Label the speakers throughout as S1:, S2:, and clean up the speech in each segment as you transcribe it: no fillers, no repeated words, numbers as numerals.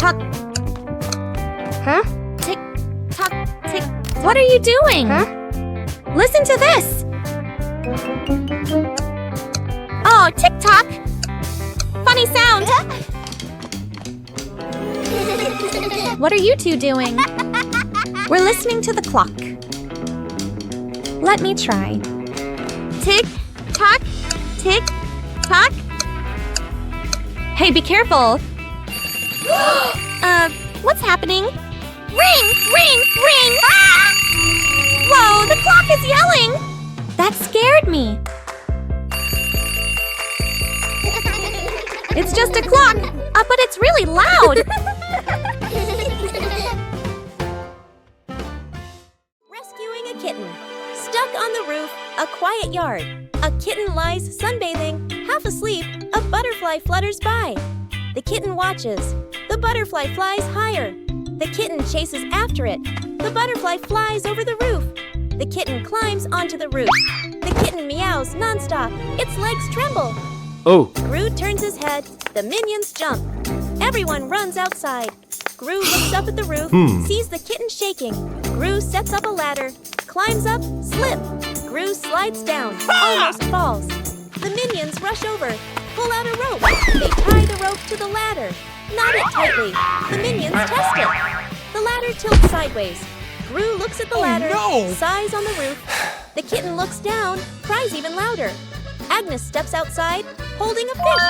S1: Tick-tock.
S2: Huh?
S1: Tick-tock, tick-tock. What are you doing?
S2: Huh?
S1: Listen to this. Oh, tick-tock. Funny sound. What are you two doing? We're listening to the clock. Let me try. Tick-tock, tick-tock. Hey, be careful. What's happening? Ring, ring, ring! Ah! Whoa, the clock is yelling! That scared me. It's just a clock, but it's really loud. Rescuing a kitten. Stuck on the roof, a quiet yard. A kitten lies sunbathing, half asleep. A butterfly flutters by. The kitten watches. The butterfly flies higher. The kitten chases after it. The butterfly flies over the roof. The kitten climbs onto the roof. The kitten meows nonstop. Its legs tremble.
S3: Oh.
S1: Gru turns his head. The minions jump. Everyone runs outside. Gru looks up at the roof, sees the kitten shaking. Gru sets up a ladder, climbs up, slip. Gru slides down, almost falls. The minions rush over, pull out a rope. They tie the rope to the ladder, knot it tightly. The minions test it. The ladder tilts sideways. Gru looks at the ladder, sighs on the roof. The kitten looks down, cries even louder. Agnes steps outside, holding a fish.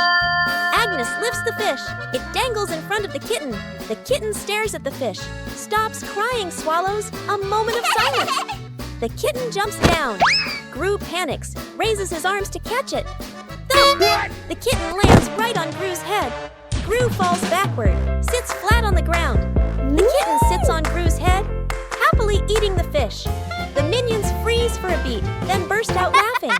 S1: Agnes lifts the fish. It dangles in front of the kitten. The kitten stares at the fish, stops crying, swallows. A moment of silence. The kitten jumps down. Gru panics, raises his arms to catch it. Thump! The kitten lands right on Gru's head. Gru falls backward, sits flat on the ground. The kitten sits on Gru's head, happily eating the fish. The minions freeze for a beat, then burst out laughing.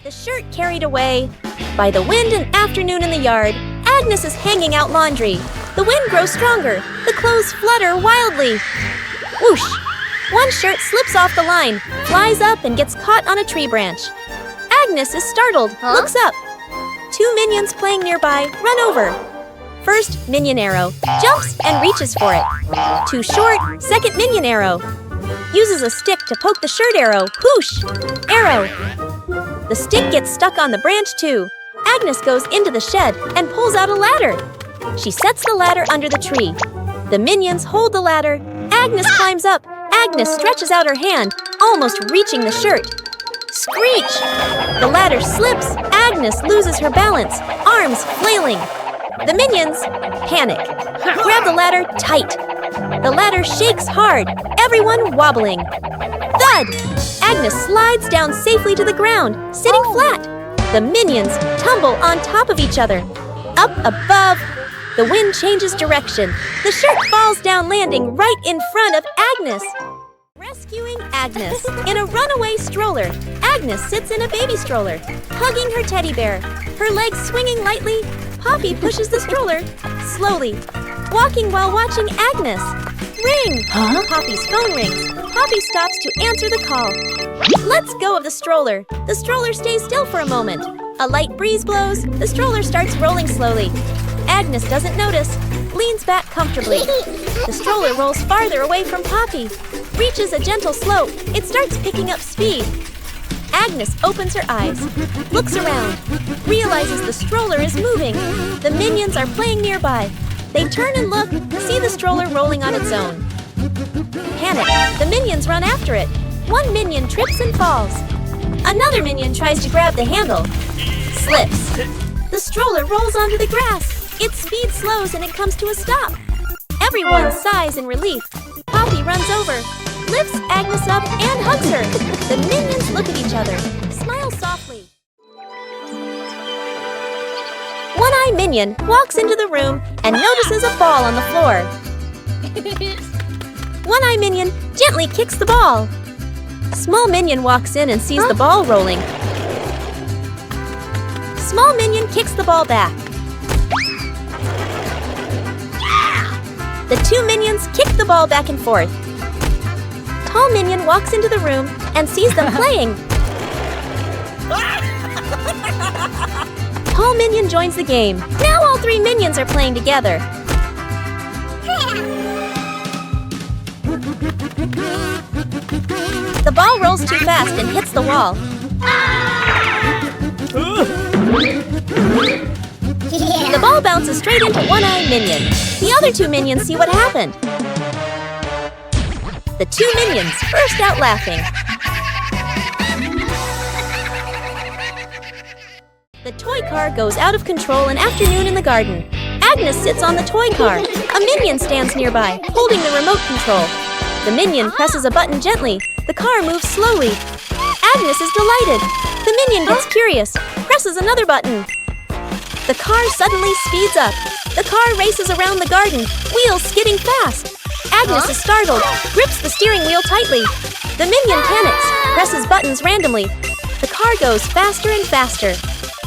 S1: The shirt carried away. By the wind and afternoon in the yard, Agnes is hanging out laundry. The wind grows stronger. The clothes flutter wildly. Whoosh! One shirt slips off the line, flies up and gets caught on a tree branch. Agnes is startled, looks up. Two minions playing nearby run over. First minion arrow, jumps and reaches for it. Too short, second minion arrow. Uses a stick to poke the shirt arrow. Whoosh! Arrow. The stick gets stuck on the branch too. Agnes goes into the shed and pulls out a ladder. She sets the ladder under the tree. The minions hold the ladder. Agnes climbs up. Agnes stretches out her hand, almost reaching the shirt. Screech! The ladder slips. Agnes loses her balance, arms flailing. The minions panic. Grab the ladder tight. The ladder shakes hard, everyone wobbling. Thud! Agnes slides down safely to the ground, sitting flat. The minions tumble on top of each other. Up above, the wind changes direction. The shirt falls down, landing right in front of Agnes. Rescuing Agnes. In a runaway stroller, Agnes sits in a baby stroller, hugging her teddy bear. Her legs swinging lightly, Poppy pushes the stroller slowly, walking while watching Agnes. Ring! Poppy's phone rings. Poppy stops to answer the call. Let's go of the stroller. The stroller stays still for a moment. A light breeze blows. The stroller starts rolling slowly. Agnes doesn't notice, leans back comfortably. The stroller rolls farther away from Poppy, reaches a gentle slope. It starts picking up speed. Agnes opens her eyes, looks around, realizes the stroller is moving. The minions are playing nearby. They turn and look, see the stroller rolling on its own. Panic, the minions run after it. One minion trips and falls. Another minion tries to grab the handle, slips. The stroller rolls onto the grass. Its speed slows and it comes to a stop. Everyone sighs in relief. Poppy runs over, lifts Agnes up and hugs her. The minions look at each other, smile softly. One-Eye Minion walks into the room and notices a ball on the floor. One-Eye Minion gently kicks the ball. Small Minion walks in and sees the ball rolling. Small Minion kicks the ball back. The two minions kick the ball back and forth. Tall Minion walks into the room and sees them playing. Tall Minion joins the game. Now all three minions are playing together. The ball rolls too fast and hits the wall. The ball bounces straight into One-Eye Minion. The other two minions see what happened. The two minions burst out laughing. The toy car goes out of control an afternoon in the garden. Agnes sits on the toy car. A minion stands nearby, holding the remote control. The minion presses a button gently. The car moves slowly. Agnes is delighted. The minion gets curious, presses another button. The car suddenly speeds up. The car races around the garden, wheels skidding fast. Agnes is startled, grips the steering wheel tightly. The minion panics, presses buttons randomly. The car goes faster and faster.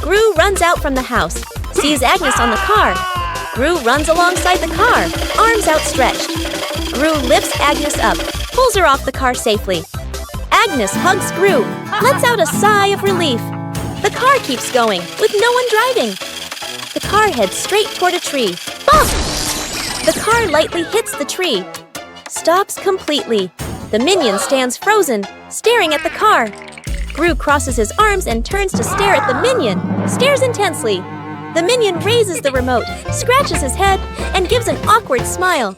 S1: Gru runs out from the house, sees Agnes on the car. Gru runs alongside the car, arms outstretched. Gru lifts Agnes up, pulls her off the car safely. Agnes hugs Gru, lets out a sigh of relief. The car keeps going, with no one driving. The car heads straight toward a tree. Bump! The car lightly hits the tree. Stops completely. The minion stands frozen, staring at the car. Gru crosses his arms and turns to stare at the minion, stares intensely. The minion raises the remote, scratches his head, and gives an awkward smile.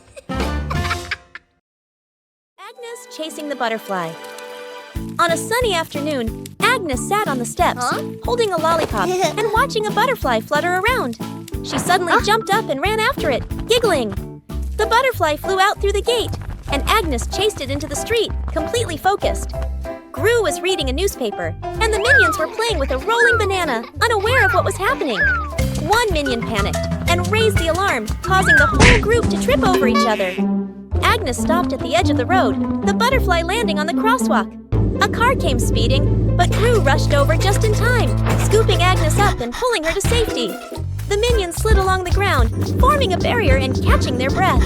S1: Agnes chasing the butterfly. On a sunny afternoon, Agnes sat on the steps, holding a lollipop and watching a butterfly flutter around. She suddenly jumped up and ran after it, giggling. The butterfly flew out through the gate, and Agnes chased it into the street, completely focused. Gru was reading a newspaper, and the minions were playing with a rolling banana, unaware of what was happening. One minion panicked and raised the alarm, causing the whole group to trip over each other. Agnes stopped at the edge of the road, the butterfly landing on the crosswalk. A car came speeding, but Gru rushed over just in time, scooping Agnes up and pulling her to safety. The minions slid along the ground, forming a barrier and catching their breath.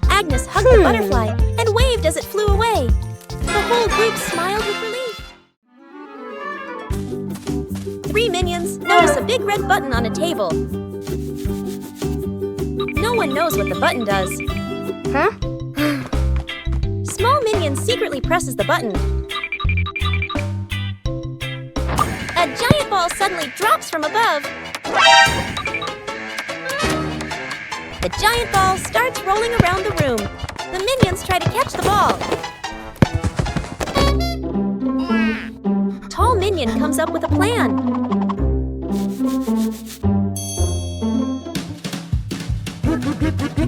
S1: Agnes hugged the butterfly and waved as it flew away. The whole group smiled with relief. Three minions notice a big red button on a table. No one knows what the button does. Small minion secretly presses the button. A giant ball suddenly drops from above. The giant ball starts rolling around the room. The minions try to catch the ball. Tall minion comes up with a plan.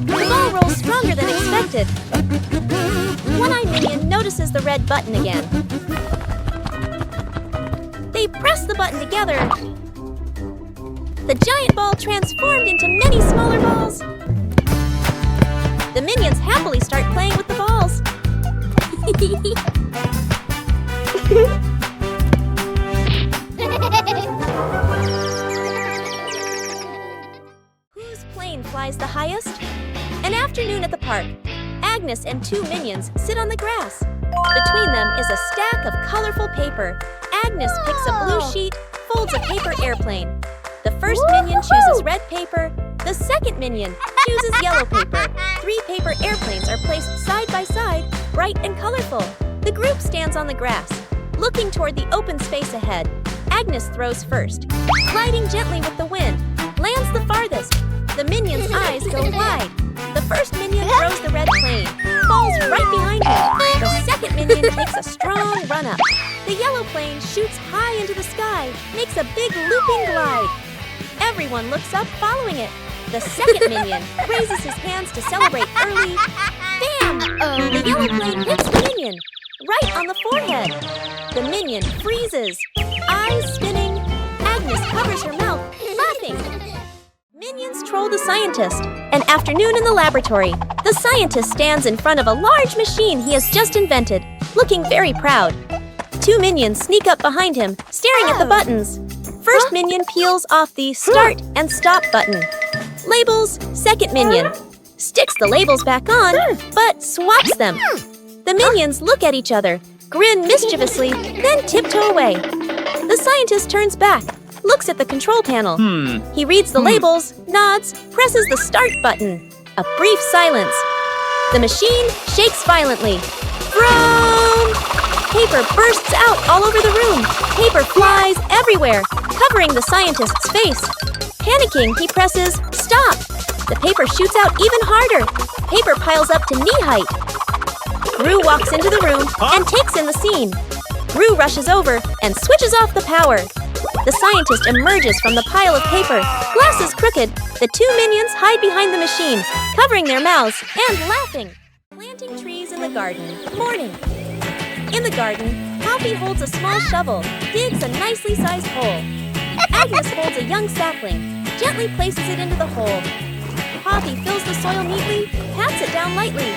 S1: The ball rolls stronger than expected. One-Eye Minion notices the red button again. They press the button together. The giant ball transformed into many smaller balls. The minions happily start playing with the balls. Whose plane flies the highest? An afternoon at the park. Agnes and two minions sit on the grass. Between them is a stack of colorful paper. Agnes picks a blue sheet, folds a paper airplane. The first minion chooses red paper. The second minion chooses yellow paper. Three paper airplanes are placed side by side, bright and colorful. The group stands on the grass, looking toward the open space ahead. Agnes throws first, gliding gently with the wind, lands the farthest. The minion's eyes go wide. The first minion throws the red plane, falls right behind him. The second minion takes a strong run-up. The yellow plane shoots high into the sky, makes a big looping glide. Everyone looks up following it. The second minion raises his hands to celebrate early. Bam! The yellow plane hits the minion, right on the forehead. The minion freezes, eyes spinning. Agnes covers her mouth, laughing. Minions troll the scientist. An afternoon in the laboratory. The scientist stands in front of a large machine he has just invented, looking very proud. Two minions sneak up behind him, staring at the buttons. First minion peels off the start and stop button. Labels, second minion. Sticks the labels back on, but swaps them. The minions look at each other, grin mischievously, then tiptoe away. The scientist turns back, looks at the control panel. He reads the labels, nods, presses the start button. A brief silence. The machine shakes violently. Vroom! Paper bursts out all over the room. Paper flies everywhere, covering the scientist's face. Panicking, he presses stop. The paper shoots out even harder. Paper piles up to knee height. Gru walks into the room and takes in the scene. Gru rushes over and switches off the power. The scientist emerges from the pile of paper, glasses crooked. The two minions hide behind the machine, covering their mouths and laughing. Planting trees in the garden. Morning. In the garden, Poppy holds a small shovel, digs a nicely sized hole. Agnes holds a young sapling, gently places it into the hole. Poppy fills the soil neatly, pats it down lightly.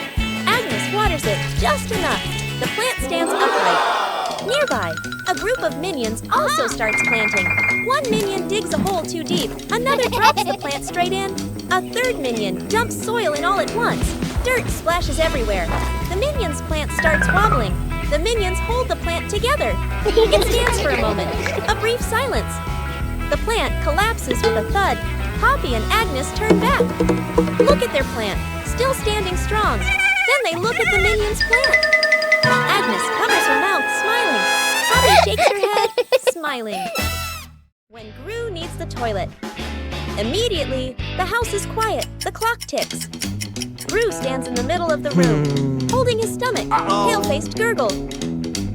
S1: Agnes waters it just enough. The plant stands upright. Nearby, a group of minions also starts planting. One minion digs a hole too deep. Another drops the plant straight in. A third minion dumps soil in all at once. Dirt splashes everywhere. The minion's plant starts wobbling. The minions hold the plant together. It stands for a moment. A brief silence. The plant collapses with a thud. Poppy and Agnes turn back. Look at their plant, still standing strong. Then they look at the minion's plant. Agnes covers her mouth, smiling. Poppy shakes her head, smiling. When Gru needs the toilet. Immediately, the house is quiet. The clock ticks. Gru stands in the middle of the room, holding his stomach, pale-faced gurgle.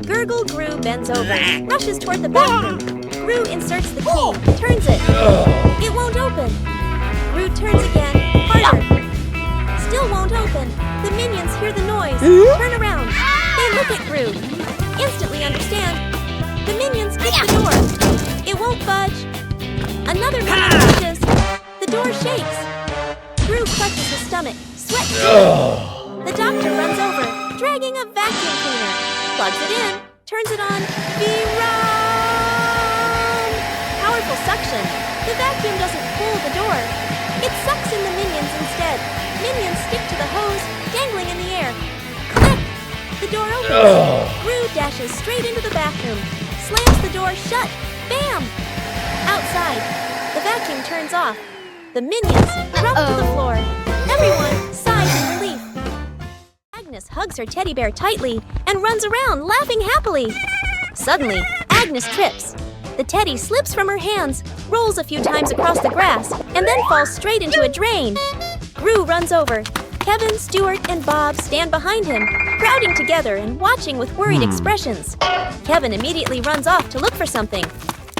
S1: Gurgle Gru bends over, rushes toward the bathroom. Gru inserts the key, turns it. It won't open. Gru turns again, harder. Still won't open. The minions hear the noise, turn around. They look at Gru, instantly understand. The minions kick the door. It won't budge. Another minion pushes. The door shakes. Gru clutches his stomach, sweat dripping. The doctor runs over, dragging a vacuum cleaner. Plugs it in, turns it on. Run! Powerful suction. The vacuum doesn't pull the door. It sucks in the minions instead. Minions stick to the hose, dangling in the air. Click! The door opens. Gru dashes straight into the bathroom, slams the door shut. Bam! Outside, the vacuum turns off. The minions drop to the floor. Everyone sighs in relief. Agnes hugs her teddy bear tightly and runs around, laughing happily. Suddenly, Agnes trips. The teddy slips from her hands, rolls a few times across the grass, and then falls straight into a drain. Gru runs over. Kevin, Stuart, and Bob stand behind him, crowding together and watching with worried expressions. Kevin immediately runs off to look for something.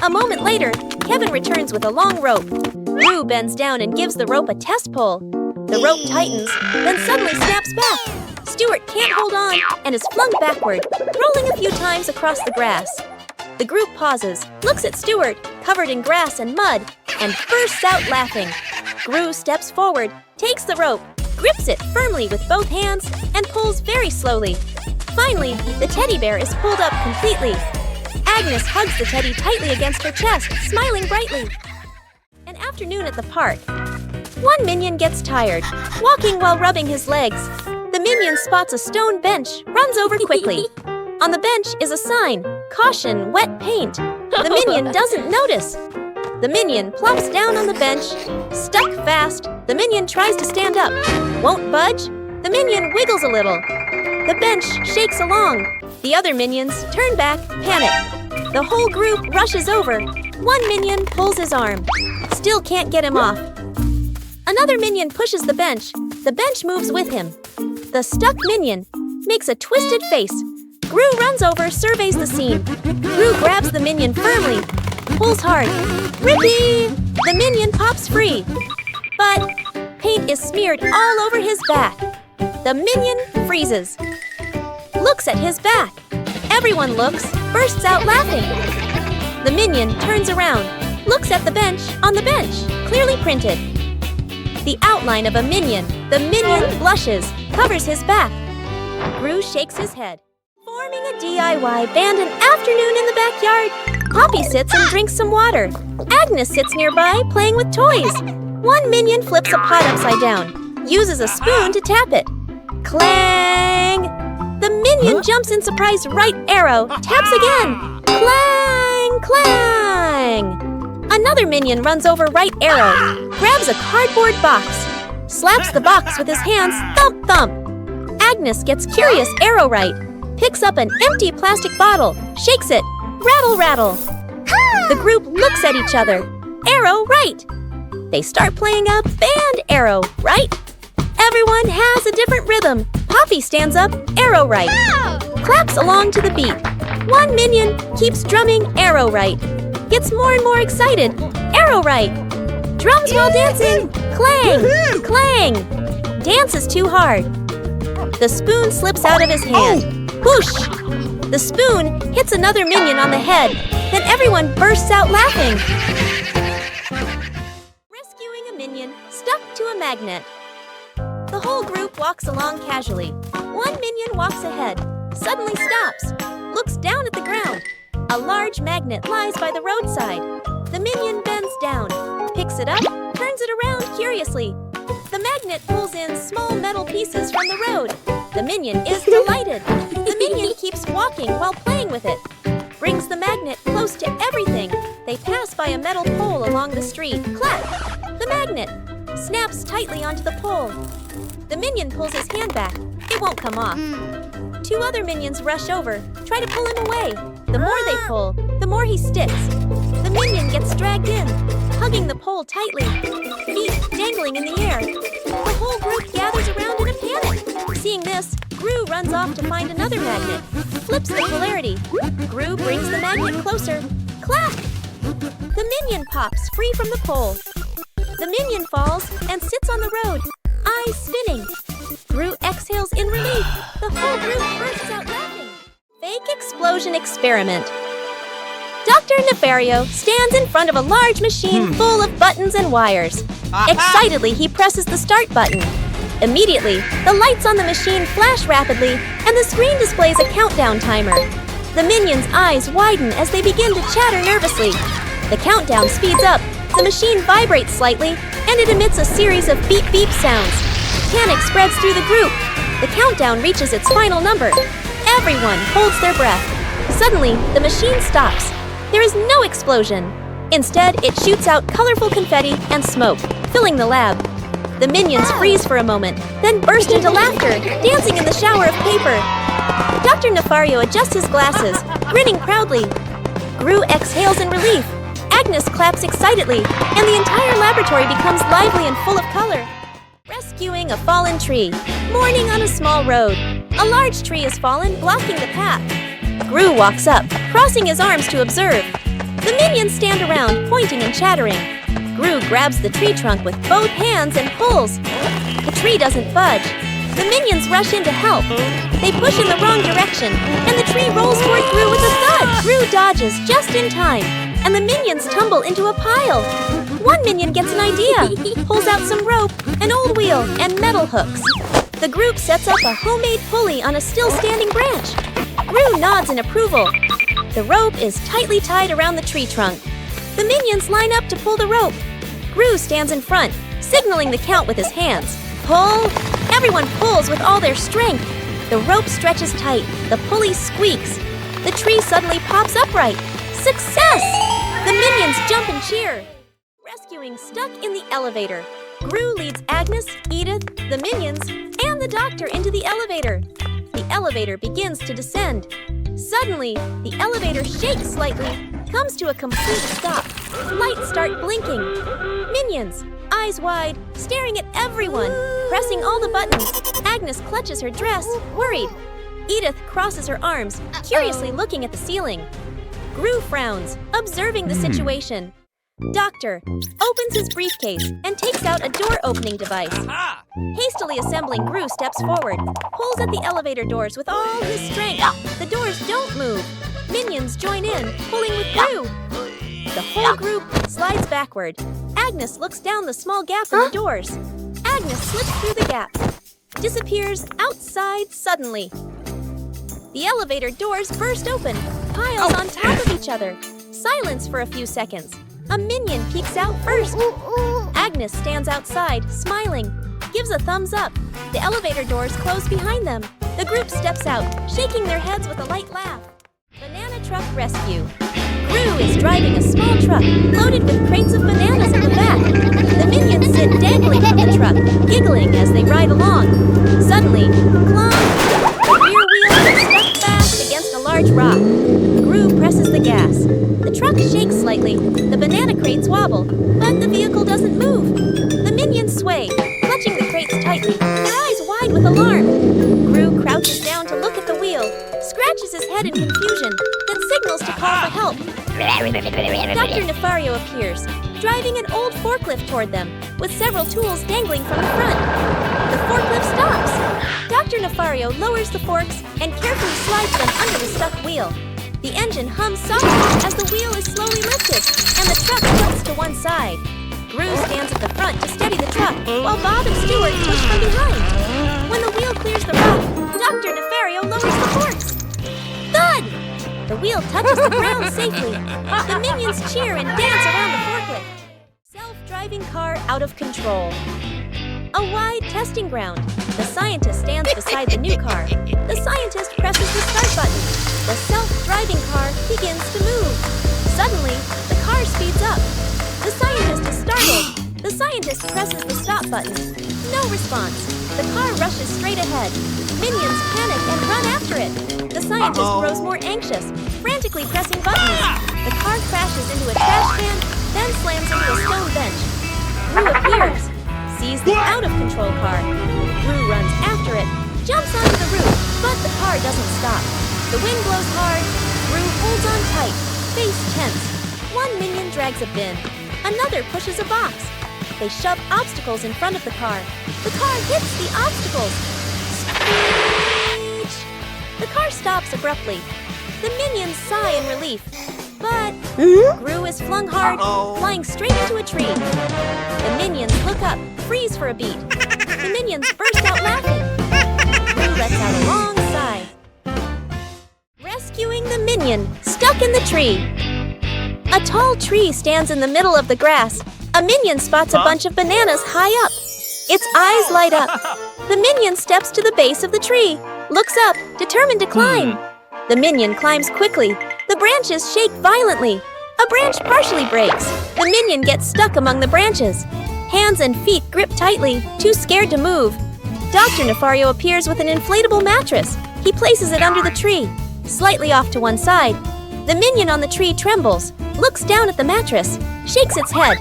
S1: A moment later, Kevin returns with a long rope. Gru bends down and gives the rope a test pull. The rope tightens, then suddenly snaps back. Stuart can't hold on and is flung backward, rolling a few times across the grass. The group pauses, looks at Stuart, covered in grass and mud, and bursts out laughing. Gru steps forward, takes the rope, grips it firmly with both hands, and pulls very slowly. Finally, the teddy bear is pulled up completely. Agnes hugs the teddy tightly against her chest, smiling brightly. An afternoon at the park. One minion gets tired, walking while rubbing his legs. The minion spots a stone bench, runs over quickly. On the bench is a sign, "Caution, wet paint." The minion doesn't notice. The minion plops down on the bench, stuck fast. The minion tries to stand up, won't budge. The minion wiggles a little. The bench shakes along. The other minions turn back, panic. The whole group rushes over. One minion pulls his arm. Still can't get him off. Another minion pushes the bench. The bench moves with him. The stuck minion makes a twisted face. Gru runs over, surveys the scene. Gru grabs the minion firmly, pulls hard. Rippee! The minion pops free. But paint is smeared all over his back. The minion freezes. Looks at his back. Everyone looks, bursts out laughing. The minion turns around, looks at the bench on the bench, clearly printed. The outline of a minion. The minion blushes, covers his back. Gru shakes his head. Forming a DIY band an afternoon in the backyard. Poppy sits and drinks some water. Agnes sits nearby, playing with toys. One minion flips a pot upside down, uses a spoon to tap it. Clang! The minion jumps in surprise right arrow, taps again. Clang! Clang! Another minion runs over right arrow, grabs a cardboard box. slaps the box with his hands, thump thump. Agnes gets curious arrow right, picks up an empty plastic bottle, shakes it, rattle rattle. The group looks at each other, arrow right. They start playing a band arrow right. Everyone has a different rhythm. Poppy stands up, arrow right. Claps along to the beat. One minion keeps drumming arrow right. Gets more and more excited, arrow right. Drums while dancing, clang, clang. Dance is too hard. The spoon slips out of his hand. Whoosh! The spoon hits another minion on the head. Then everyone bursts out laughing. Rescuing a minion stuck to a magnet. The whole group walks along casually. One minion walks ahead, suddenly stops, looks down at the ground. A large magnet lies by the roadside. The minion bends down, picks it up, turns it around curiously. The magnet pulls in small metal pieces from the road. The minion is delighted. The minion keeps walking while playing with it. Brings the magnet close to everything. They pass by a metal pole along the street. Clap! The magnet snaps tightly onto the pole. The minion pulls his hand back. It won't come off. Two other minions rush over, try to pull him away. The more they pull, the more he sticks. The minion gets dragged in, hugging the pole tightly, feet dangling in the air. The whole group gathers around in a panic. Seeing this, Gru runs off to find another magnet, flips the polarity. Gru brings the magnet closer. Clap! The minion pops free from the pole. The minion falls and sits on the road, eyes spinning. Gru exhales in relief. The whole group bursts out laughing. Fake explosion experiment. Dr. Nefario stands in front of a large machine full of buttons and wires. Excitedly, he presses the start button. Immediately, the lights on the machine flash rapidly, and the screen displays a countdown timer. The minions' eyes widen as they begin to chatter nervously. The countdown speeds up, the machine vibrates slightly, and it emits a series of beep-beep sounds. Panic spreads through the group. The countdown reaches its final number. Everyone holds their breath. Suddenly, the machine stops. There is no explosion. Instead, it shoots out colorful confetti and smoke, filling the lab. The minions freeze for a moment, then burst into laughter, dancing in the shower of paper. Dr. Nefario adjusts his glasses, grinning proudly. Gru exhales in relief. Agnes claps excitedly, and the entire laboratory becomes lively and full of color. Rescuing a fallen tree. Morning on a small road. A large tree has fallen, blocking the path. Gru walks up, crossing his arms to observe. The minions stand around, pointing and chattering. Gru grabs the tree trunk with both hands and pulls. The tree doesn't budge. The minions rush in to help. They push in the wrong direction, and the tree rolls toward Gru with a thud. Gru dodges just in time, and the minions tumble into a pile. One minion gets an idea, pulls out some rope, an old wheel, and metal hooks. The group sets up a homemade pulley on a still-standing branch. Gru nods in approval. The rope is tightly tied around the tree trunk. The minions line up to pull the rope. Gru stands in front, signaling the count with his hands. Pull! Everyone pulls with all their strength. The rope stretches tight. The pulley squeaks. The tree suddenly pops upright. Success! The minions jump and cheer. Rescuing stuck in the elevator. Gru leads Agnes, Edith, the minions, and the doctor into the elevator. The elevator begins to descend. Suddenly, the elevator shakes slightly, comes to a complete stop. Lights start blinking. Minions, eyes wide, staring at everyone, pressing all the buttons. Agnes clutches her dress, worried. Edith crosses her arms, curiously looking at the ceiling. Gru frowns, observing the situation. Doctor opens his briefcase and takes out a door-opening device. Hastily assembling, Gru steps forward, pulls at the elevator doors with all his strength. The doors don't move. Minions join in, pulling with Gru. The whole group slides backward. Agnes looks down the small gap in the doors. Agnes slips through the gap, disappears outside suddenly. The elevator doors burst open, piles on top of each other. Silence for a few seconds. A minion peeks out first. Agnes stands outside, smiling, gives a thumbs up. The elevator doors close behind them. The group steps out, shaking their heads with a light laugh. Banana Truck Rescue. Gru is driving a small truck loaded with crates of bananas in the back. The minions sit dangling from the truck, giggling as they ride along. Suddenly, clunk! The rear wheel gets stuck fast against a large rock. Gru presses the gas. The truck shakes slightly, the banana crates wobble, but the vehicle doesn't move. The minions sway, clutching the crates tightly, their eyes wide with alarm. Gru crouches down to look at the wheel, scratches his head in confusion, then signals to call for help. Dr. Nefario appears, driving an old forklift toward them, with several tools dangling from the front. The forklift stops. Dr. Nefario lowers the forks and carefully slides them under the stuck wheel. The engine hums softly as the wheel is slowly lifted, and the truck tilts to one side. Gru stands at the front to steady the truck, while Bob and Stewart push from behind. When the wheel clears the rock, Dr. Nefario lowers the forks. Thud! The wheel touches the ground safely. The minions cheer and dance around the forklift. Self-driving car out of control. A wide testing ground. The scientist stands beside the new car. The scientist presses the start button. The self-driving car begins to move. Suddenly, the car speeds up. The scientist is startled. The scientist presses the stop button. No response. The car rushes straight ahead. Minions panic and run after it. The scientist grows more anxious, frantically pressing buttons. The car crashes into a trash can, then slams into a stone bench. Gru appears, sees the out-of-control car. Gru runs after it, jumps onto the roof, but the car doesn't stop. The wind blows hard. Gru holds on tight, face tense. One minion drags a bin. Another pushes a box. They shove obstacles in front of the car. The car hits the obstacles. Screech! The car stops abruptly. The minions sigh in relief. But Gru is flung hard, flying straight into a tree. The minions look up, freeze for a beat. The minions burst out laughing. Gru lets out a long sigh. Rescuing the minion, stuck in the tree. A tall tree stands in the middle of the grass. A minion spots a bunch of bananas high up. Its eyes light up. The minion steps to the base of the tree, looks up, determined to climb. The minion climbs quickly. The branches shake violently. A branch partially breaks. The minion gets stuck among the branches. Hands and feet grip tightly, too scared to move. Dr. Nefario appears with an inflatable mattress. He places it under the tree, slightly off to one side. The minion on the tree trembles, looks down at the mattress, shakes its head.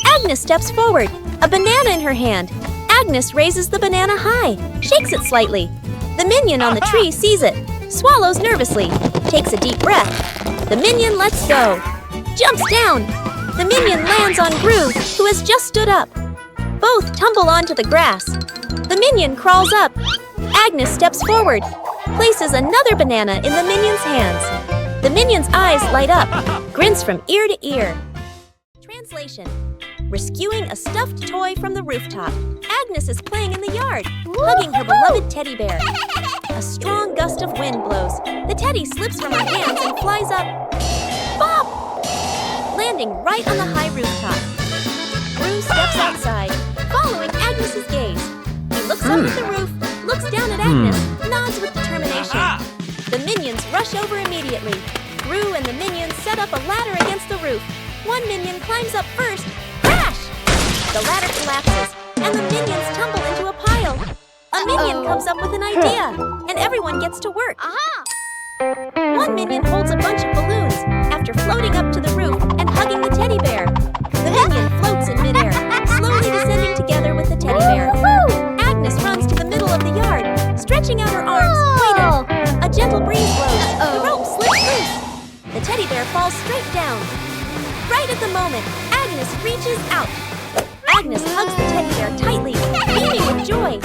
S1: Agnes steps forward, a banana in her hand. Agnes raises the banana high, shakes it slightly. The minion on the tree sees it, swallows nervously, takes a deep breath. The minion lets go, jumps down. The minion lands on Gru, who has just stood up. Both tumble onto the grass. The minion crawls up. Agnes steps forward, places another banana in the minion's hands. The minion's eyes light up, grins from ear to ear. Translation: rescuing a stuffed toy from the rooftop. Agnes is playing in the yard, hugging her beloved teddy bear. A strong gust of wind blows. The teddy slips from her hands and flies up. Bop! Landing right on the high rooftop. Gru steps outside, following Agnes's gaze. He looks up at the roof, looks down at Agnes, nods with determination. The minions rush over immediately. Gru and the minions set up a ladder against the roof. One minion climbs up first. Crash! The ladder collapses, and the minions tumble into a pile. A minion comes up with an idea, and everyone gets to work. One minion holds a bunch of balloons after floating up to the roof and hugging the teddy bear. The minion floats in midair, slowly descending together with the teddy bear. Agnes runs to the middle of the yard, stretching out her arms, waiting. A gentle breeze blows. The rope slips loose. The teddy bear falls straight down. Right at the moment, Agnes reaches out. Agnes hugs the teddy bear tightly, beaming with joy.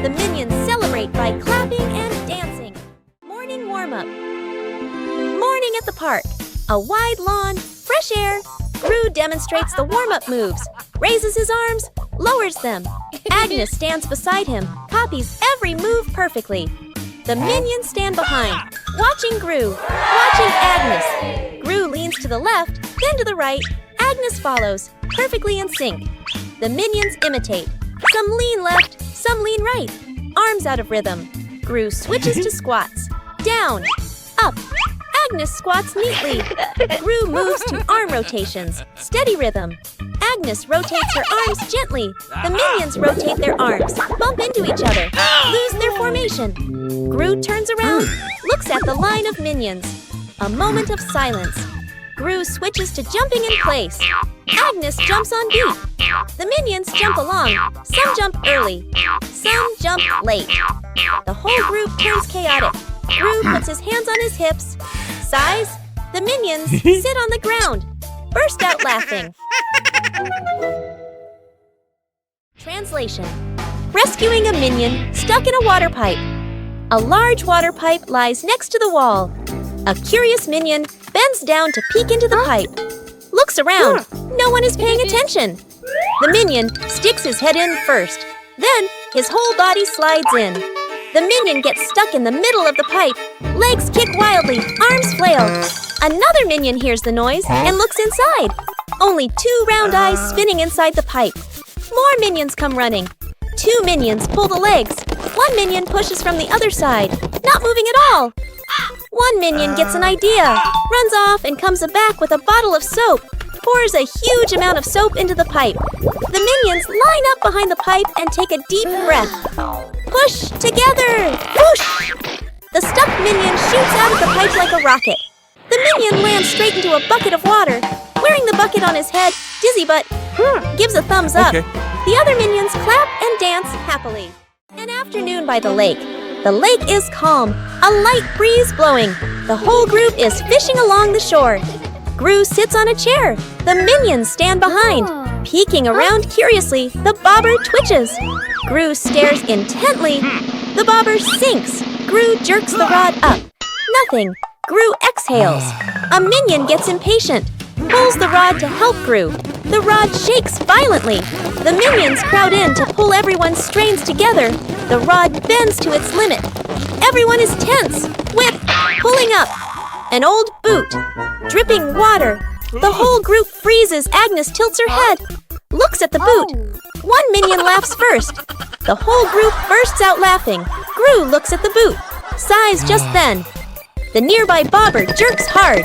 S1: The minions celebrate by clapping and dancing. Morning warm-up. Morning at the park. A wide lawn, fresh air. Gru demonstrates the warm-up moves, raises his arms, lowers them. Agnes stands beside him, copies every move perfectly. The minions stand behind, watching Gru, watching Agnes. Gru leans to the left, then to the right. Agnes follows, perfectly in sync. The minions imitate. Some lean left, some lean right. Arms out of rhythm. Gru switches to squats. Down, up, Agnes squats neatly. Gru moves to arm rotations. Steady rhythm. Agnes rotates her arms gently. The minions rotate their arms, bump into each other, lose their formation. Gru turns around, looks at the line of minions. A moment of silence. Gru switches to jumping in place. Agnes jumps on beat. The minions jump along. Some jump early. Some jump late. The whole group turns chaotic. Gru puts his hands on his hips. Sighs. The minions sit on the ground. Burst out laughing. Translation. Rescuing a minion stuck in a water pipe. A large water pipe lies next to the wall. A curious minion bends down to peek into the pipe. Looks around. No one is paying attention. The minion sticks his head in first. Then his whole body slides in. The minion gets stuck in the middle of the pipe. Legs kick wildly, arms flail. Another minion hears the noise and looks inside. Only 2 round eyes spinning inside the pipe. More minions come running. 2 minions pull the legs. 1 minion pushes from the other side, not moving at all. 1 minion gets an idea, runs off and comes back with a bottle of soap, pours a huge amount of soap into the pipe. The minions line up behind the pipe and take a deep breath. Push together! Whoosh! The stuck minion shoots out of the pipe like a rocket. The minion lands straight into a bucket of water. Wearing the bucket on his head, dizzy but gives a thumbs up. The other minions clap and dance happily. An afternoon by the lake. The lake is calm, a light breeze blowing. The whole group is fishing along the shore. Gru sits on a chair. The minions stand behind. Peeking around curiously, the bobber twitches. Gru stares intently. The bobber sinks. Gru jerks the rod up. Nothing. Gru exhales. A minion gets impatient. Pulls the rod to help Gru. The rod shakes violently. The minions crowd in to pull everyone's strains together. The rod bends to its limit. Everyone is tense. Whip, pulling up. An old boot. Dripping water. The whole group freezes. Agnes tilts her head. Looks at the boot. 1 minion laughs first. The whole group bursts out laughing. Gru looks at the boot. Sighs just then. The nearby bobber jerks hard.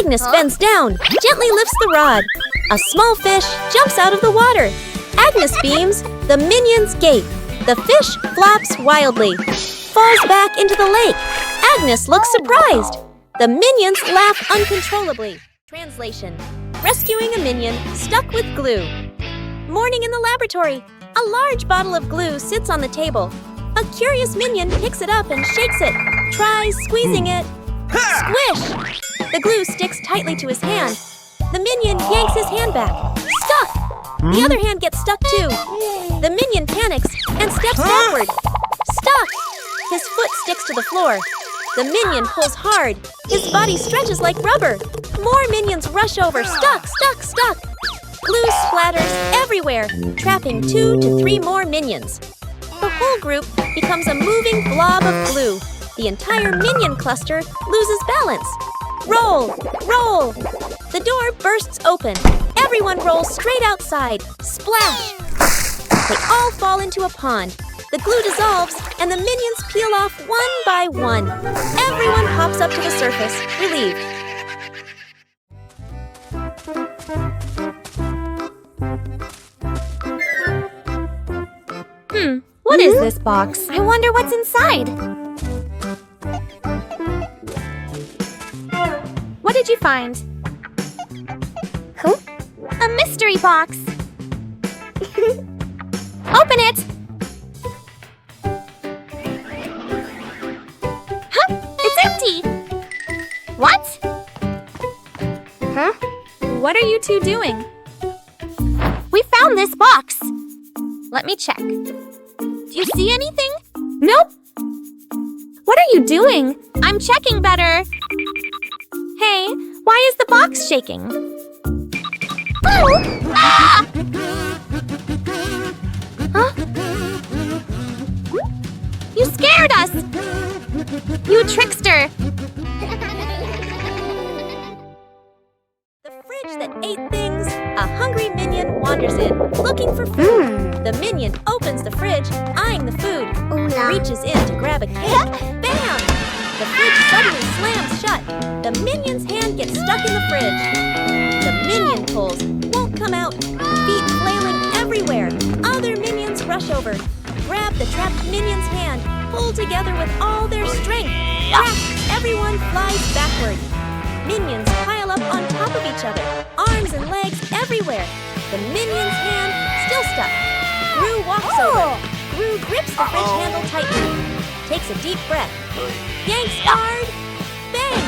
S1: Agnes bends down, gently lifts the rod. A small fish jumps out of the water. Agnes beams. The minions gape. The fish flops wildly. Falls back into the lake. Agnes looks surprised. The minions laugh uncontrollably. Translation. Rescuing a minion stuck with glue. Morning in the laboratory. A large bottle of glue sits on the table. A curious minion picks it up and shakes it. Tries squeezing it. Squish! The glue sticks tightly to his hand. The minion yanks his hand back. Stuck! The other hand gets stuck too. The minion panics and steps backward. Stuck! His foot sticks to the floor. The minion pulls hard. His body stretches like rubber. More minions rush over. Stuck, stuck, stuck. Glue splatters everywhere, trapping 2 to 3 more minions. The whole group becomes a moving blob of glue. The entire minion cluster loses balance. Roll! Roll! The door bursts open. Everyone rolls straight outside. Splash! They all fall into a pond. The glue dissolves, and the minions peel off 1 by 1. Everyone hops up to the surface, relieved.
S2: What is this box? I wonder what's inside. What did you find? A mystery box. Open it. It's empty. What?
S3: What are you two doing?
S2: We found this box. Let me check. Do you see anything?
S3: Nope. What are you doing?
S2: I'm checking better.
S3: Hey, why is the box shaking?
S2: Oh! Ah!
S3: Huh?
S2: You scared us! You trickster!
S1: The fridge that ate things, a hungry minion wanders in, looking for food. The minion opens the fridge, eyeing the food, reaches in to grab a cake. Bam! The fridge suddenly slams shut. The stuck in the fridge. The minion pulls won't come out, feet flailing everywhere. Other minions rush over, grab the trapped minion's hand, pull together with all their strength. Trapped, everyone flies backward. Minions pile up on top of each other, arms and legs everywhere. The minion's hand still stuck. Gru walks over. Gru grips the fridge handle tightly, takes a deep breath, yanks hard, bang!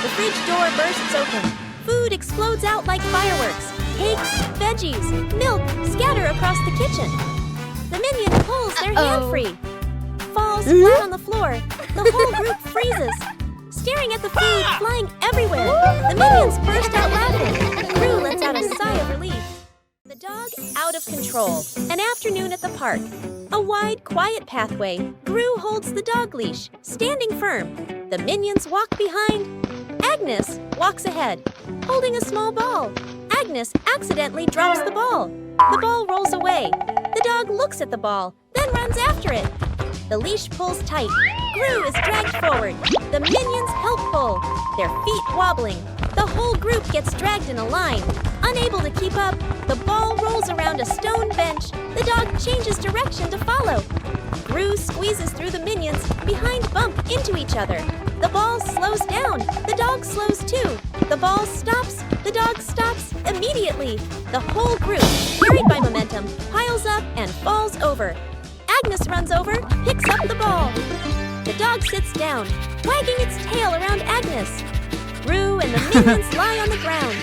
S1: The fridge door bursts open. Food explodes out like fireworks. Cakes, veggies, milk scatter across the kitchen. The minion pulls their hand free, falls flat on the floor. The whole group freezes, staring at the food flying everywhere. The minions burst out laughing. Gru lets out a sigh of relief. The dog out of control. An afternoon at the park. A wide, quiet pathway. Gru holds the dog leash, standing firm. The minions walk behind. Agnes walks ahead, holding a small ball. Agnes accidentally drops the ball. The ball rolls away. The dog looks at the ball, then runs after it. The leash pulls tight. Gru is dragged forward. The minions help pull, their feet wobbling. The whole group gets dragged in a line. Unable to keep up, the ball rolls around a stone bench. The dog changes direction to follow. Gru squeezes through the minions, behind bump into each other. The ball slows down. The dog slows too. The ball stops. The dog stops immediately. The whole group, carried by momentum, piles up and falls over. Agnes runs over, picks up the ball. The dog sits down, wagging its tail around Agnes. Gru and the minions lie on the ground,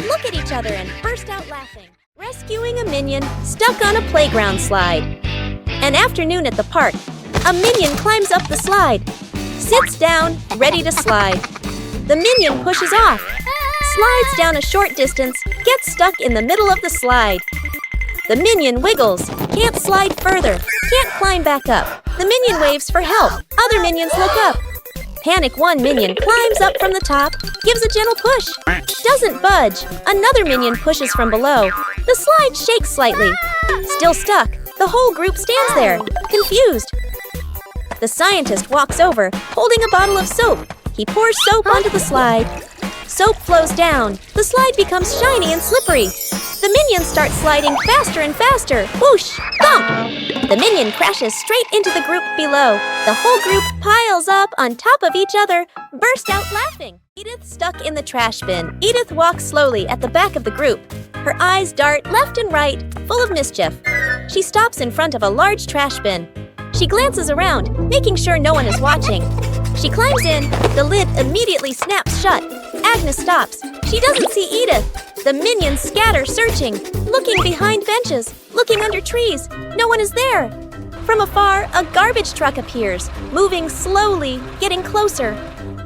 S1: look at each other and burst out laughing. Rescuing a minion stuck on a playground slide. An afternoon at the park. A minion climbs up the slide, sits down, ready to slide. The minion pushes off, slides down a short distance, gets stuck in the middle of the slide. The minion wiggles, can't slide further, can't climb back up. The minion waves for help. Other minions look up. Panic one minion climbs up from the top, gives a gentle push. Doesn't budge. Another minion pushes from below. The slide shakes slightly. Still stuck. The whole group stands there, confused. The scientist walks over, holding a bottle of soap. He pours soap onto the slide. Soap flows down. The slide becomes shiny and slippery. The minions start sliding faster and faster. Whoosh! Thump! The minion crashes straight into the group below. The whole group piles up on top of each other, burst out laughing. Edith stuck in the trash bin. Edith walks slowly at the back of the group. Her eyes dart left and right, full of mischief. She stops in front of a large trash bin. She glances around, making sure no one is watching. She climbs in. The lid immediately snaps shut. Agnes stops. She doesn't see Edith. The minions scatter, searching, looking behind benches, looking under trees. No one is there. From afar, a garbage truck appears, moving slowly, getting closer.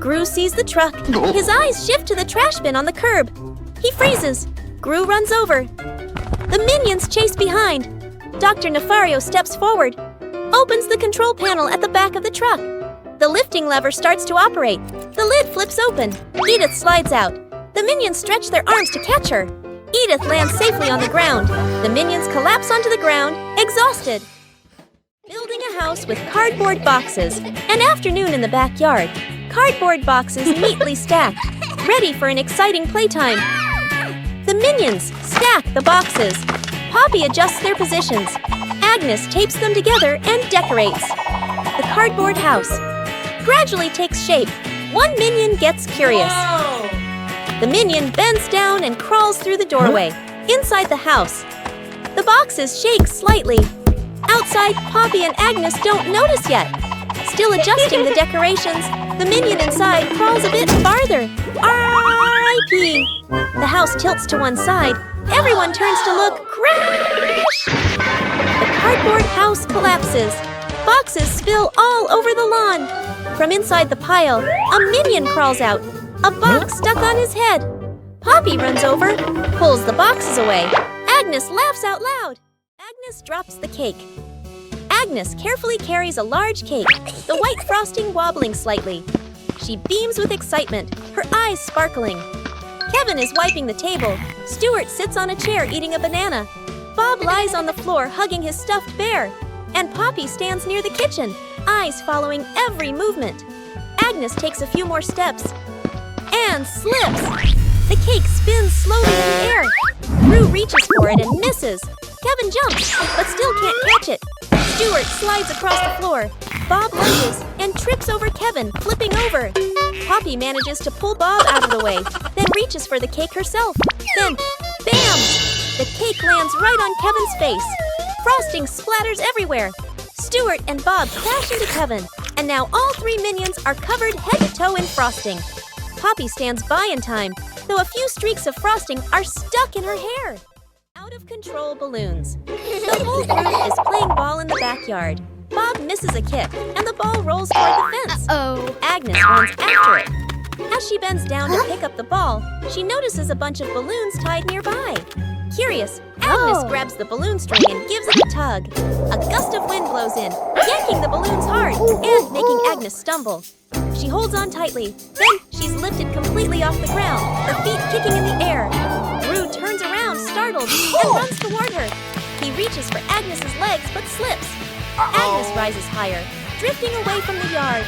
S1: Gru sees the truck. His eyes shift to the trash bin on the curb. He freezes. Gru runs over. The minions chase behind. Dr. Nefario steps forward, opens the control panel at the back of the truck. The lifting lever starts to operate. The lid flips open. Edith slides out. The minions stretch their arms to catch her. Edith lands safely on the ground. The minions collapse onto the ground, exhausted. Building a house with cardboard boxes. An afternoon in the backyard. Cardboard boxes neatly stacked, ready for an exciting playtime. The minions stack the boxes. Poppy adjusts their positions. Agnes tapes them together and decorates. The cardboard house gradually takes shape. One minion gets curious. The minion bends down and crawls through the doorway. Inside the house, the boxes shake slightly. Outside, Poppy and Agnes don't notice yet. Still adjusting the decorations, the minion inside crawls a bit farther. R.I.P. The house tilts to one side. Everyone turns to look. Crash! The cardboard house collapses. Boxes spill all over the lawn. From inside the pile, a minion crawls out. A box stuck on his head. Poppy runs over, pulls the boxes away. Agnes laughs out loud. Agnes drops the cake. Agnes carefully carries a large cake, the white frosting wobbling slightly. She beams with excitement, her eyes sparkling. Kevin is wiping the table. Stuart sits on a chair eating a banana. Bob lies on the floor hugging his stuffed bear. And Poppy stands near the kitchen, eyes following every movement. Agnes takes a few more steps and slips. The cake spins slowly in the air. Gru reaches for it and misses. Kevin jumps, but still can't catch it. Stuart slides across the floor. Bob lunges and trips over Kevin, flipping over. Poppy manages to pull Bob out of the way, then reaches for the cake herself. Then, bam! The cake lands right on Kevin's face. Frosting splatters everywhere. Stuart and Bob crash into Kevin, and now all three minions are covered head to toe in frosting. Poppy stands by in time, though a few streaks of frosting are stuck in her hair. Out-of-control balloons. The whole group is playing ball in the backyard. Bob misses a kick, and the ball rolls toward the fence. Agnes runs after it. As she bends down to pick up the ball, she notices a bunch of balloons tied nearby. Curious, Agnes grabs the balloon string and gives it a tug. A gust of wind blows in, yanking the balloons hard and making Agnes stumble. She holds on tightly, then she's lifted completely off the ground, her feet kicking in the air. Gru turns around, startled, and runs toward her. He reaches for Agnes's legs but slips. Agnes rises higher, drifting away from the yard.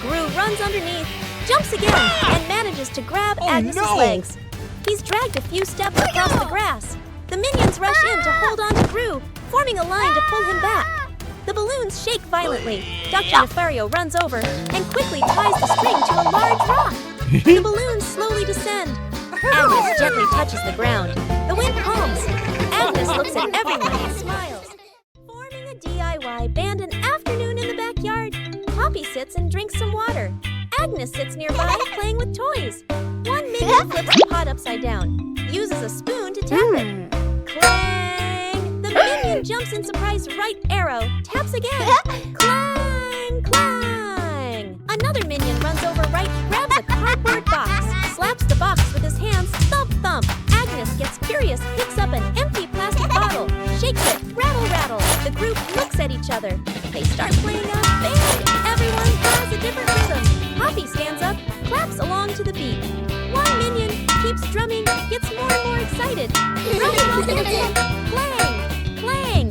S1: Gru runs underneath, jumps again, and manages to grab Agnes's legs. He's dragged a few steps across the grass. The minions rush in to hold on to Gru, forming a line to pull him back. The balloons shake violently. Dr. Nefario runs over and quickly ties the string to a large rock. The balloons slowly descend. Agnes gently touches the ground. The wind calms. Agnes looks at everyone and smiles. Forming a DIY band an afternoon in the backyard. Poppy sits and drinks some water. Agnes sits nearby playing with toys. One minion flips a pot upside down, uses a spoon to tap it. Clang! The minion jumps in surprise right arrow, taps again. Clang! Clang! Another minion runs over right, grabs a cardboard box, slaps the box with his hands, thump thump. Agnes gets curious, picks up an empty plastic bottle, shakes it, rattle rattle. The group looks at each other. They start playing a band. Everyone has a different rhythm. Poppy stands up, claps along to the beat. One minion keeps drumming, gets more and more excited. Drumming while dancing. Clang! Clang!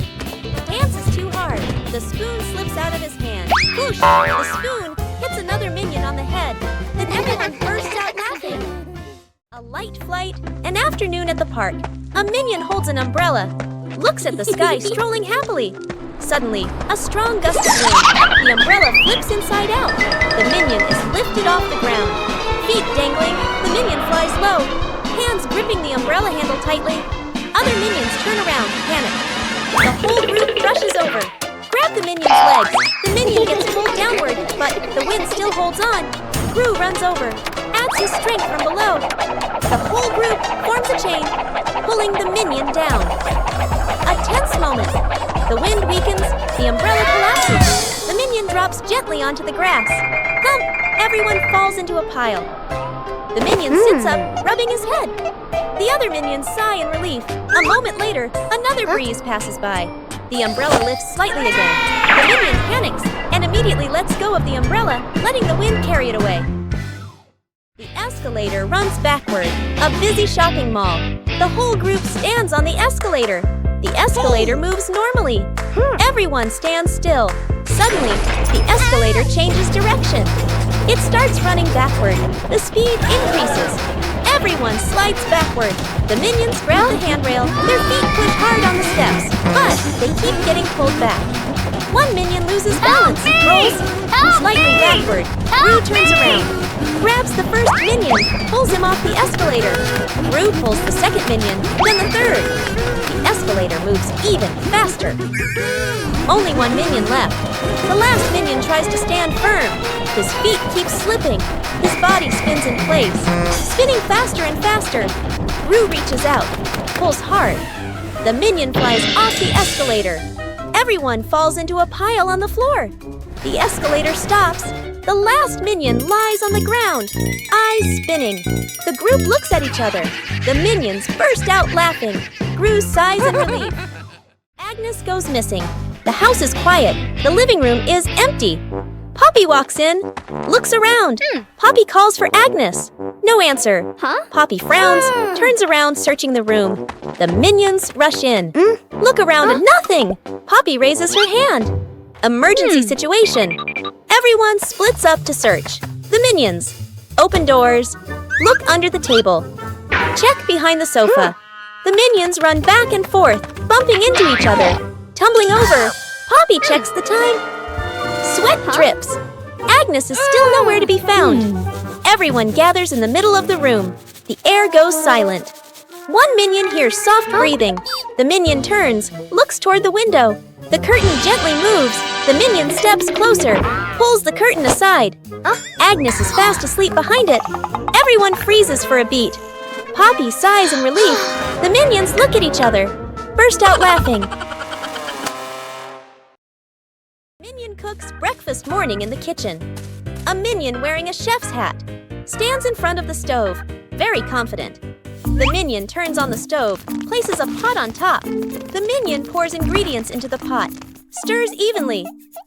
S1: Dance is too hard. The spoon slips out of his hand. Whoosh! The spoon hits another minion on the head. Then everyone bursts out laughing. A light flight, an afternoon at the park. A minion holds an umbrella, looks at the sky, strolling happily. Suddenly, a strong gust of wind. The umbrella flips inside out. The minion is lifted off the ground. Feet dangling, the minion flies low. Hands gripping the umbrella handle tightly. Other minions turn around, panic. The whole group rushes over. Grab the minion's legs. The minion gets pulled downward, but the wind still holds on. Gru runs over, adds his strength from below. The whole group forms a chain, pulling the minion down. A tense moment. The wind weakens, the umbrella collapses. The minion drops gently onto the grass. Thump! Everyone falls into a pile. The minion sits up, rubbing his head. The other minions sigh in relief. A moment later, another breeze passes by. The umbrella lifts slightly again. The minion panics and immediately lets go of the umbrella, letting the wind carry it away. The escalator runs backward. A busy shopping mall. The whole group stands on the escalator. The escalator moves normally. Everyone stands still. Suddenly, the escalator changes direction. It starts running backward. The speed increases. Everyone slides backward. The minions grab the handrail. Their feet push hard on the steps, but they keep getting pulled back. One minion loses balance, rolls slightly backward. Gru turns around, grabs the first minion, pulls him off the escalator. Gru pulls the second minion, then the third. The escalator moves even faster. Only one minion left. The last minion tries to stand firm. His feet keep slipping. His body spins in place, spinning faster and faster. Gru reaches out, pulls hard. The minion flies off the escalator. Everyone falls into a pile on the floor. The escalator stops. The last minion lies on the ground, eyes spinning. The group looks at each other. The minions burst out laughing. Gru sighs in relief. Agnes goes missing. The house is quiet. The living room is empty. Poppy walks in, looks around. Poppy calls for Agnes. No answer. Poppy frowns, turns around, searching the room. The minions rush in. Look around and nothing. Poppy raises her hand. Emergency situation. Everyone splits up to search. The minions. Open doors. Look under the table. Check behind the sofa. The minions run back and forth, bumping into each other. Tumbling over, Poppy checks the time. Sweat drips. Agnes is still nowhere to be found. Everyone gathers in the middle of the room. The air goes silent. One minion hears soft breathing. The minion turns, looks toward the window. The curtain gently moves. The minion steps closer, pulls the curtain aside. Agnes is fast asleep behind it. Everyone freezes for a beat. Poppy sighs in relief. The minions look at each other, burst out laughing. Minion cooks breakfast morning in the kitchen. A minion wearing a chef's hat stands in front of the stove, very confident. The minion turns on the stove, places a pot on top. The minion pours ingredients into the pot, stirs evenly.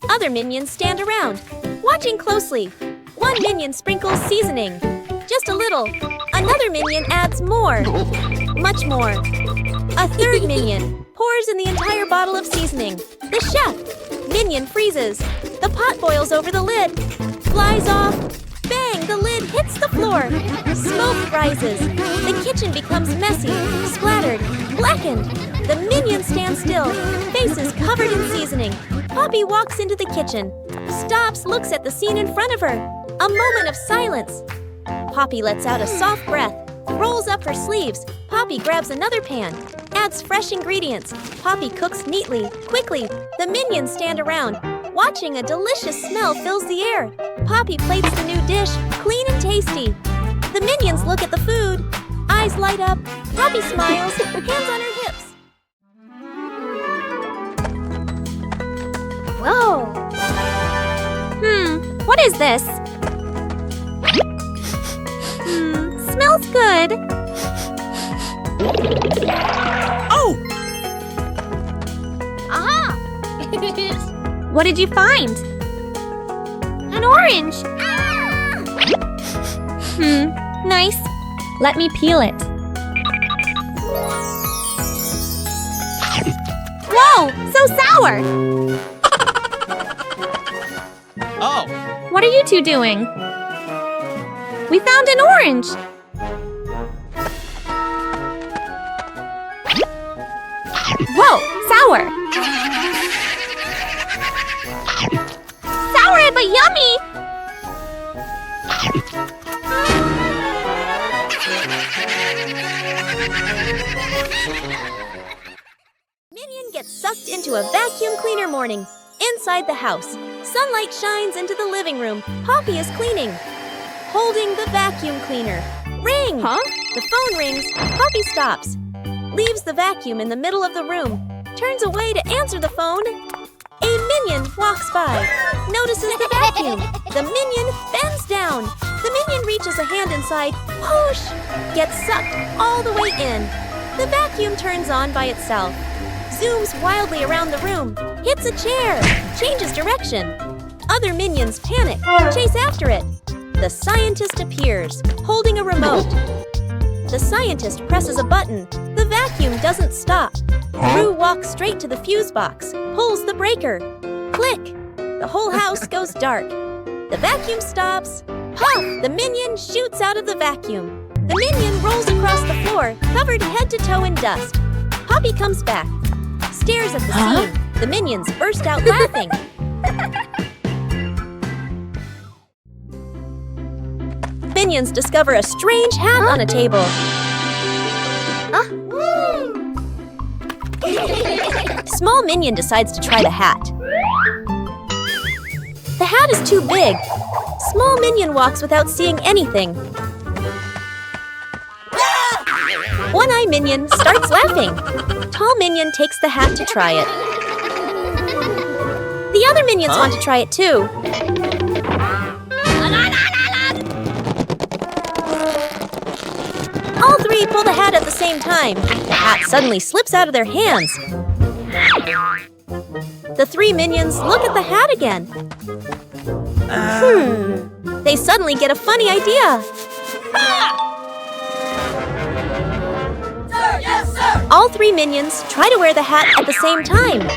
S1: Other minions stand around, watching closely. One minion sprinkles seasoning, just a little. Another minion adds more, much more. A third minion pours in the entire bottle of seasoning. The chef minion freezes. The pot boils over the lid, flies off. Bang! The lid hits the floor. Smoke rises. The kitchen becomes messy, splattered, blackened. The minions stand still, faces covered in seasoning. Poppy walks into the kitchen, stops, looks at the scene in front of her. A moment of silence. Poppy lets out a soft breath, rolls up her sleeves. Poppy grabs another pan, adds fresh ingredients. Poppy cooks neatly, quickly. The minions stand around, watching. A delicious smell fills the air. Poppy plates the new dish, clean and tasty. The minions look at the food. Eyes light up. Poppy smiles, hands on her hips.
S2: Whoa! What is this? Smells good.
S4: Oh!
S2: Aha! What did you find? An orange. Nice. Let me peel it. Whoa, so sour.
S4: Oh!
S2: What are you two doing? We found an orange. Whoa, sour. Sour but yummy.
S1: Minion gets sucked into a vacuum cleaner morning. Inside the house, sunlight shines into the living room. Poppy is cleaning, holding the vacuum cleaner. Ring! The phone rings. Poppy stops, leaves the vacuum in the middle of the room, turns away to answer the phone. A minion walks by, notices the vacuum. The minion bends down. The minion reaches a hand inside, push, gets sucked all the way in. The vacuum turns on by itself, zooms wildly around the room, hits a chair, changes direction. Other minions panic, chase after it. The scientist appears, holding a remote. The scientist presses a button. The vacuum doesn't stop. Gru walks straight to the fuse box, pulls the breaker. Click! The whole house goes dark. The vacuum stops. Puff! The minion shoots out of the vacuum. The minion rolls across the floor, covered head to toe in dust. Poppy comes back, stares at the scene. The minions burst out laughing. Minions discover a strange hat on a table. Small minion decides to try the hat. The hat is too big. Small minion walks without seeing anything. One-eye minion starts laughing. Tall minion takes the hat to try it. The other minions want to try it too. All three pull the hat at the same time. The hat suddenly slips out of their hands. The three minions look at the hat again. They suddenly get a funny idea. Sir, yes, sir. All three minions try to wear the hat at the same time.